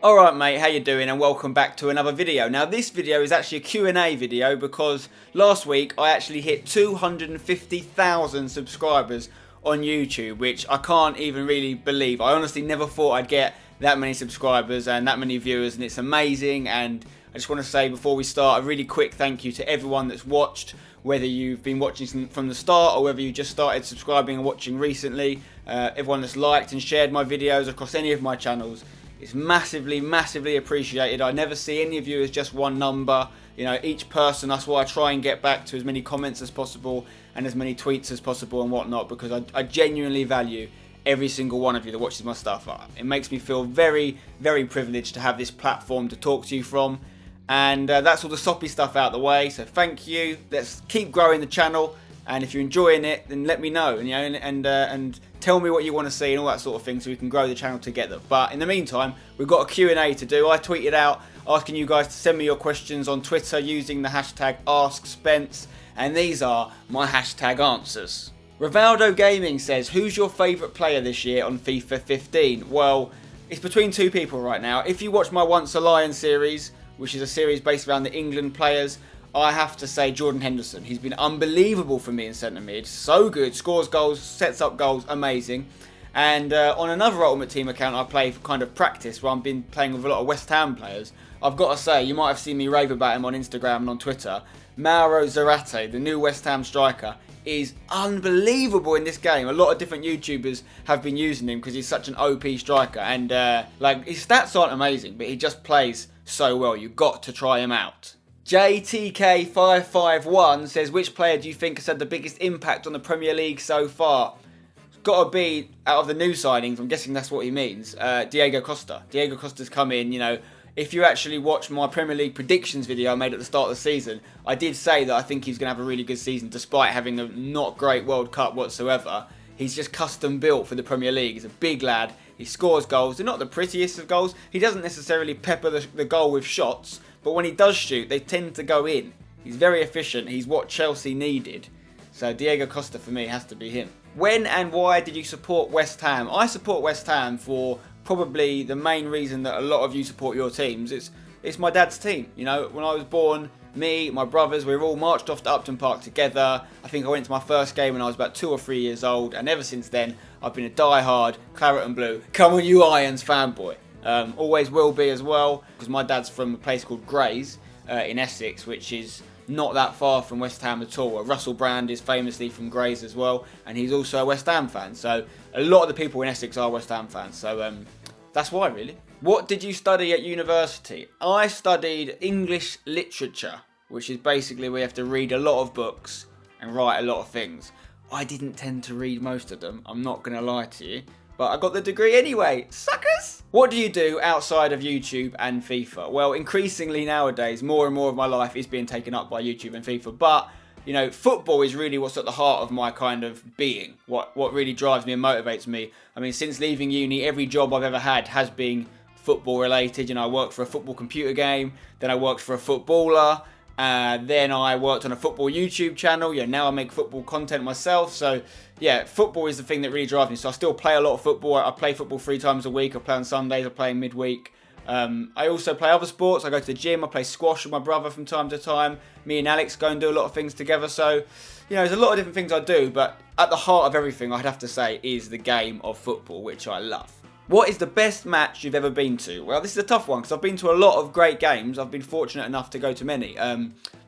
Alright mate, how you doing, and welcome back to another video. Now this video is actually a Q&A video because last week I actually hit 250,000 subscribers on YouTube, which I can't even really believe. I honestly never thought I'd get that many subscribers and that many viewers, and it's amazing. And I just want to say before we start a really quick thank you to everyone that's watched, whether you've been watching from the start or whether you just started subscribing and watching recently. Everyone that's liked and shared my videos across any of my channels. It's massively appreciated. I never see any of you as just one number. You know, each person, that's why I try and get back to as many comments as possible and as many tweets as possible and whatnot, because I genuinely value every single one of you that watches my stuff. It makes me feel very privileged to have this platform to talk to you from. And that's all the soppy stuff out the way, so thank you. Let's keep growing the channel, and if you're enjoying it, then let me know, and, you know, and tell me what you want to see and all that sort of thing, so we can grow the channel together. But in the meantime, we've got a Q&A to do. I tweeted out asking you guys to send me your questions on Twitter using the hashtag AskSpence, and these are my hashtag answers. Rivaldo Gaming says, who's your favourite player this year on FIFA 15? Well, it's between two people right now. If you watch my Once a Lion series, which is a series based around the England players, I have to say Jordan Henderson. He's been unbelievable for me in centre mid. So good. Scores goals, sets up goals, amazing. And on another Ultimate Team account I play for kind of practice, where I've been playing with a lot of West Ham players, I've got to say, you might have seen me rave about him on Instagram and on Twitter, Mauro Zarate, the new West Ham striker, is unbelievable in this game. A lot of different YouTubers have been using him because he's such an OP striker. And like, his stats aren't amazing, but he just plays so well. You've got to try him out. JTK551 says, which player do you think has had the biggest impact on the Premier League so far? It's got to be, out of the new signings, I'm guessing that's what he means, Diego Costa. Diego Costa's come in, you know. If you actually watch my Premier League predictions video I made at the start of the season, I did say that I think he's going to have a really good season despite having a not great World Cup whatsoever. He's just custom built for the Premier League. He's a big lad. He scores goals. They're not the prettiest of goals. He doesn't necessarily pepper the goal with shots, but when he does shoot, they tend to go in. He's very efficient. He's what Chelsea needed. So Diego Costa for me has to be him. When and why did you support West Ham? I support West Ham for probably the main reason that a lot of you support your teams. It's my dad's team. You know, when I was born, me, my brothers, we were all marched off to Upton Park together. I think I went to my first game when I was about 2 or 3 years old, and ever since then, I've been a die-hard claret and blue, come on you Irons fanboy. Always will be as well, because my dad's from a place called Grays in Essex, which is not that far from West Ham at all. Russell Brand is famously from Grays as well, and he's also a West Ham fan. So a lot of the people in Essex are West Ham fans. So that's why, really. What did you study at university? I studied English literature, which is basically we have to read a lot of books and write a lot of things. I didn't tend to read most of them, I'm not going to lie to you. But I got the degree anyway, suckers! What do you do outside of YouTube and FIFA? Well, increasingly nowadays, more and more of my life is being taken up by YouTube and FIFA. But, you know, football is really what's at the heart of my kind of being. What really drives me and motivates me. I mean, since leaving uni, every job I've ever had has been football related. You know, I worked for a football computer game, then I worked for a footballer. Then I worked on a football YouTube channel. Yeah, now I make football content myself. So yeah, football is the thing that really drives me. So I still play a lot of football. I play football 3 times a week. I play on Sundays. I play midweek. I also play other sports. I go to the gym. I play squash with my brother from time to time. Me and Alex go and do a lot of things together. So, you know, there's a lot of different things I do. But at the heart of everything, I'd have to say, is the game of football, which I love. What is the best match you've ever been to? Well, this is a tough one because I've been to a lot of great games. I've been fortunate enough to go to many.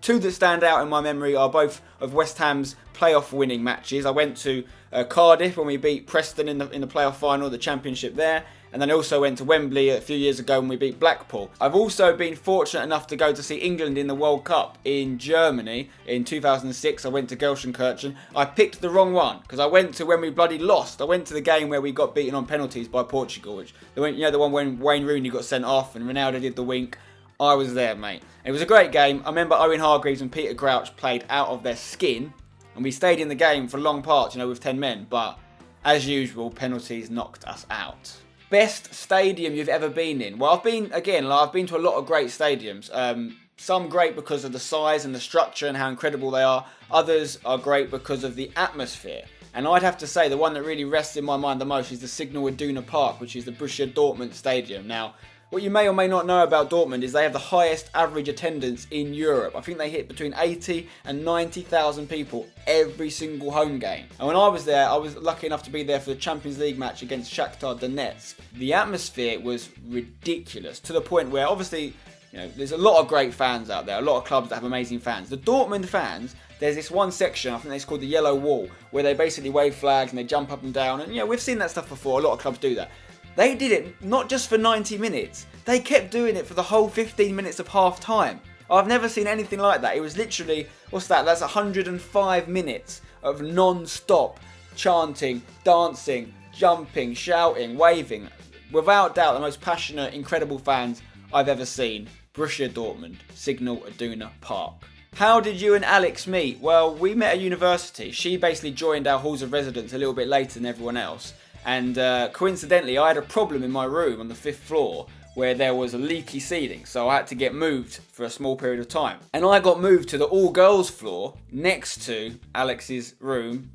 2 that stand out in my memory are both of West Ham's playoff winning matches. I went to Cardiff when we beat Preston in the playoff final, the championship there. And then I also went to Wembley a few years ago when we beat Blackpool. I've also been fortunate enough to go to see England in the World Cup in Germany in 2006. I went to Gelsenkirchen. I picked the wrong one because I went to when we bloody lost. I went to the game where we got beaten on penalties by Portugal, which the one when Wayne Rooney got sent off and Ronaldo did the wink. I was there, mate. It was a great game. I remember Owen Hargreaves and Peter Crouch played out of their skin, and we stayed in the game for long parts, you know, with 10 men. But as usual, penalties knocked us out. Best stadium you've ever been in? Well, I've been to a lot of great stadiums. Some great because of the size and the structure and how incredible they are. Others are great because of the atmosphere. And I'd have to say the one that really rests in my mind the most is the Signal Iduna Park, which is the Borussia Dortmund stadium. Now, What you may or may not know about Dortmund is they have the highest average attendance in Europe. I think they hit between 80 and 90,000 people every single home game. And when I was there, I was lucky enough to be there for the Champions League match against Shakhtar Donetsk. The atmosphere was ridiculous, to the point where obviously, you know, there's a lot of great fans out there, a lot of clubs that have amazing fans. The Dortmund fans, there's this one section, I think it's called the Yellow Wall, where they basically wave flags and they jump up and down. And, you know, we've seen that stuff before. A lot of clubs do that. They did it not just for 90 minutes. They kept doing it for the whole 15 minutes of half time. I've never seen anything like that. It was literally, what's that? That's 105 minutes of non-stop chanting, dancing, jumping, shouting, waving. Without doubt, the most passionate, incredible fans I've ever seen. Borussia Dortmund, Signal Iduna Park. How did you and Alex meet? Well, we met at university. She basically joined our halls of residence a little bit later than everyone else. And coincidentally, I had a problem in my room on the 5th floor where there was a leaky ceiling. So I had to get moved for a small period of time. And I got moved to the all-girls floor next to Alex's room.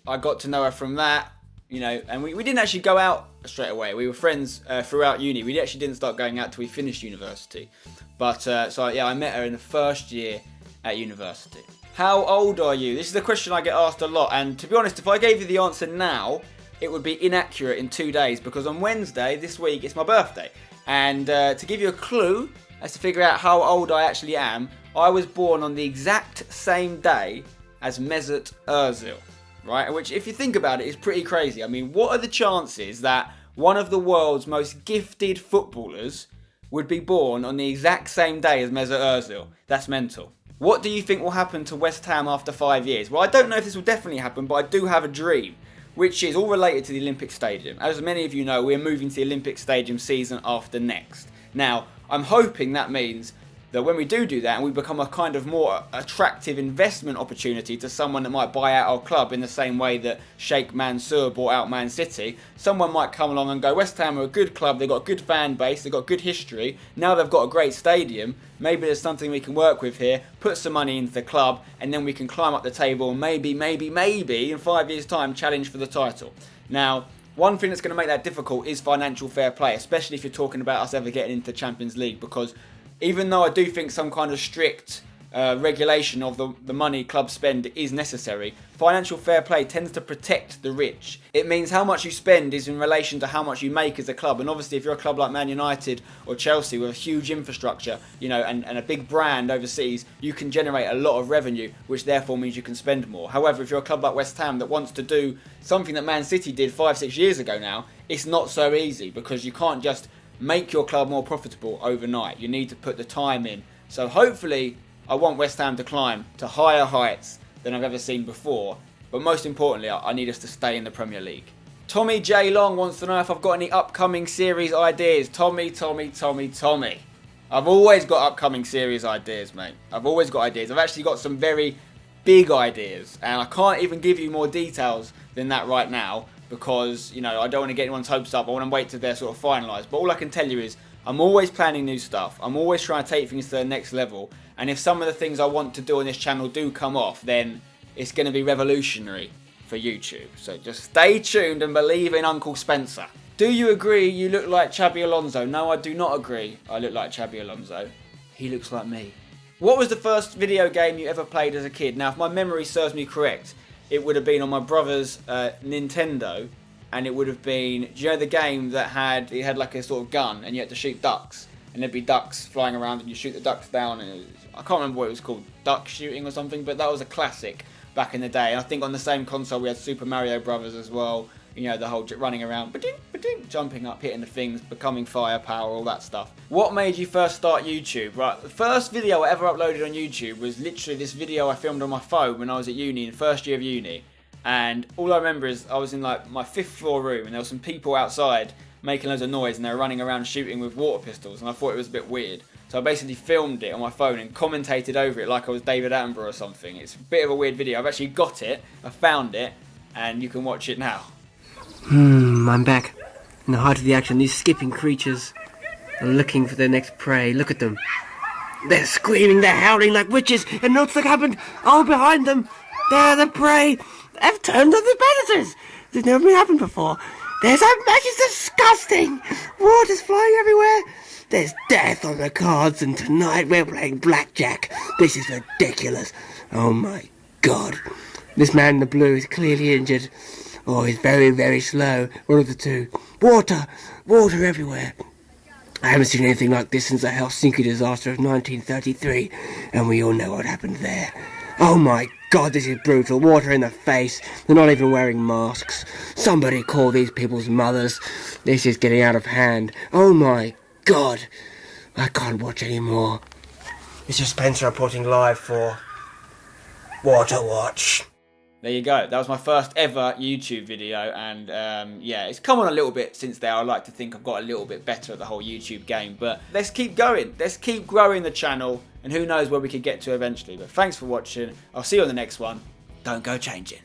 I got to know her from that, you know, and we didn't actually go out straight away. We were friends throughout uni. We actually didn't start going out till we finished university. But, so yeah, I met her in the first year at university. How old are you? This is a question I get asked a lot. And to be honest, if I gave you the answer now, it would be inaccurate in 2 days, because on Wednesday this week it's my birthday. And to give you a clue as to figure out how old I actually am, I was born on the exact same day as Mesut Ozil, right? Which, if you think about it, is pretty crazy. I mean, what are the chances that one of the world's most gifted footballers would be born on the exact same day as Mesut Ozil? That's mental. What do you think will happen to West Ham after 5 years? Well, I don't know if this will definitely happen, but I do have a dream, which is all related to the Olympic Stadium. As many of you know, we're moving to the Olympic Stadium season after next. Now, I'm hoping that means that when we do that and we become a kind of more attractive investment opportunity to someone that might buy out our club in the same way that Sheikh Mansour bought out Man City, someone might come along and go, West Ham are a good club, they've got a good fan base, they've got good history, now they've got a great stadium, maybe there's something we can work with here, put some money into the club, and then we can climb up the table and maybe in 5 years' time challenge for the title. Now, one thing that's going to make that difficult is financial fair play, especially if you're talking about us ever getting into the Champions League, because even though I do think some kind of strict regulation of the money clubs spend is necessary, financial fair play tends to protect the rich. It means how much you spend is in relation to how much you make as a club. And obviously, if you're a club like Man United or Chelsea with a huge infrastructure, you know, and a big brand overseas, you can generate a lot of revenue, which therefore means you can spend more. However, if you're a club like West Ham that wants to do something that Man City did 5-6 years ago now, it's not so easy, because you can't just make your club more profitable overnight. You need to put the time in. So hopefully, I want West Ham to climb to higher heights than I've ever seen before. But most importantly, I need us to stay in the Premier League. Tommy J. Long wants to know if I've got any upcoming series ideas. Tommy. I've always got upcoming series ideas, mate. I've always got ideas. I've actually got some very big ideas. And I can't even give you more details than that right now, because, you know, I don't want to get anyone's hopes up. I want to wait till they're sort of finalised. But all I can tell you is I'm always planning new stuff. I'm always trying to take things to the next level. And if some of the things I want to do on this channel do come off, then it's going to be revolutionary for YouTube. So just stay tuned and believe in Uncle Spencer. Do you agree you look like Xabi Alonso? No, I do not agree I look like Xabi Alonso. He looks like me. What was the first video game you ever played as a kid? Now, if my memory serves me correct, it would have been on my brother's Nintendo, and it would have been, do you know the game that had like a sort of gun and you had to shoot ducks, and there'd be ducks flying around and you shoot the ducks down, and I can't remember what it was called, duck shooting or something, but that was a classic back in the day. And I think on the same console we had Super Mario Brothers as well, you know, the whole running around, ba-ding, ba-ding, jumping up, hitting the things, becoming firepower, all that stuff. What made you first start YouTube? Right, the first video I ever uploaded on YouTube was literally this video I filmed on my phone when I was at uni, in the first year of uni. And all I remember is I was in like my 5th floor room, and there were some people outside making loads of noise, and they were running around shooting with water pistols, and I thought it was a bit weird. So I basically filmed it on my phone and commentated over it like I was David Attenborough or something. It's a bit of a weird video. I've actually got it, I found it, and you can watch it now. I'm back. In the heart of the action, these skipping creatures are looking for their next prey. Look at them. They're screaming, they're howling like witches, and notice what happened? Oh, behind them, they're the prey. They've turned on the predators. This has never been happened before. There's a match, it's disgusting. Water's flying everywhere. There's death on the cards, and tonight we're playing blackjack. This is ridiculous. Oh my God. This man in the blue is clearly injured. Oh, he's very, very slow. One of the two. Water! Water everywhere. I haven't seen anything like this since the Helsinki disaster of 1933, and we all know what happened there. Oh my God, this is brutal. Water in the face. They're not even wearing masks. Somebody call these people's mothers. This is getting out of hand. Oh my God. I can't watch anymore. This is Spencer reporting live for Water Watch. There you go. That was my first ever YouTube video, and yeah, it's come on a little bit since then. I like to think I've got a little bit better at the whole YouTube game, but let's keep going. Let's keep growing the channel, and who knows where we could get to eventually. But thanks for watching. I'll see you on the next one. Don't go changing.